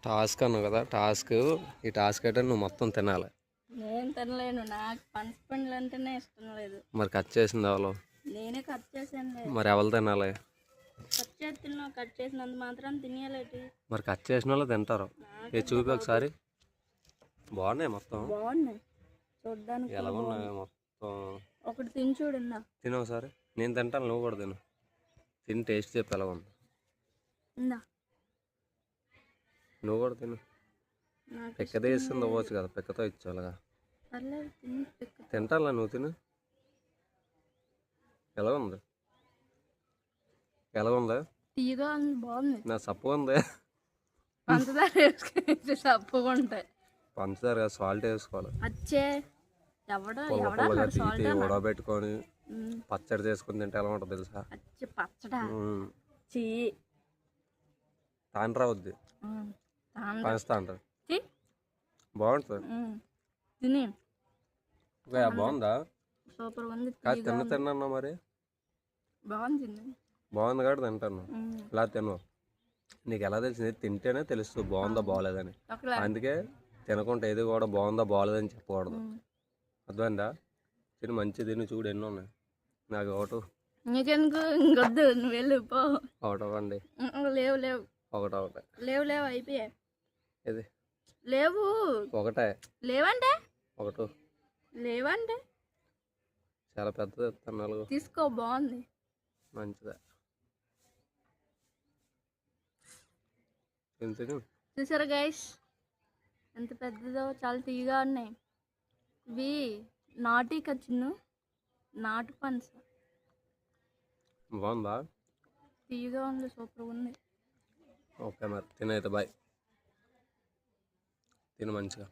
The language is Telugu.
టాస్క్ అన్నావు కదా, ఈ టాస్క్ అయితే నువ్వు మొత్తం తినాలి. నేను తినలేను, నాకు పనస పండ్లు అంటేనే ఇష్టం లేదు. మరి కట్ చేసింది ఎవరు? నేనే కట్ చేసాను. మరి ఎవరు తినాలి? కట్ చేసి తిన్నావు, కట్ చేసినంత మాత్రం తినేయాలేటి? మరి కట్ చేసిన వాళ్ళు తింటారు. ఇది చూపి ఒకసారి. బాగున్నాయి మొత్తం, బాగున్నాయి చూడ్డానికి. ఎలా ఉన్నాయి మొత్తం? ఒకటి తిని చూడిందా? తిను ఒకసారి. నేను తింటాను, నువ్వు కూడా తిను. తిని టేస్ట్ చెప్పి ఎలా ఉంది. నువ్వు కూడా తిను. పిక్కతో ఇస్తుంది అవ్వచ్చు కదా, పిక్కతో ఇచ్చేలాగా. తింటాలా, నువ్వు తిను. ఎలా ఉంది? ఎలా ఉంది? తీయగా ఉంది, బాగుంది. నా సప్పు ఉంది. పంచదార వేసుకుంటే సప్పుగా ఉంటాయి. పంచదార సాల్ట్ వేసుకోవాలి. అచ్చే ఉడబెట్టుకొని పచ్చడి చేసుకుని తింటే ఎలా ఉంటుంది తెలుసా? పచ్చడా తాండ్రా వద్ది, పంచుతాండ్రా బాగుంటుంది. తిని బాగుందా? సూపర్ ఉంది. కాదు తిన్నా మరి. బాగుంది కాబట్టి తింటాను. ఇలా తిను. నీకు ఎలా తెలిసింది? తింటేనే తెలుస్తుంది బాగుందా బాగోలేదని. అందుకే తినకుండా ఏది కూడా బాగుందా బాగోలేదని చెప్పకూడదు, అర్థమైందా? తిని మంచి తిని చూడు, ఎన్నో ఉన్నాయి. నాకు ఒకటి. నీకెందుకు ఇంకొద్దు, నువ్వు వెళ్ళు పో. ఒకటవ్వండి. లేవు ఒకటే లేవు అయిపోయాయి. ఇది లేవు. ఒకటే లేవంటే ఒకటి లేవంటే చాలా పెద్దది ఇస్తాను. తీసుకో, బాగుంది, మంచిదే. చూసారా గైస్ ఎంత పెద్దదో, చాలా తీయగా ఉన్నాయి. ఇవి నాటి కచ్చిను, నాటు పనస. బాగుందా? తీయగా ఉంది, సూపర్ ఉంది. ఓకే మరి తినైతే బాయ్. తిను మంచిగా.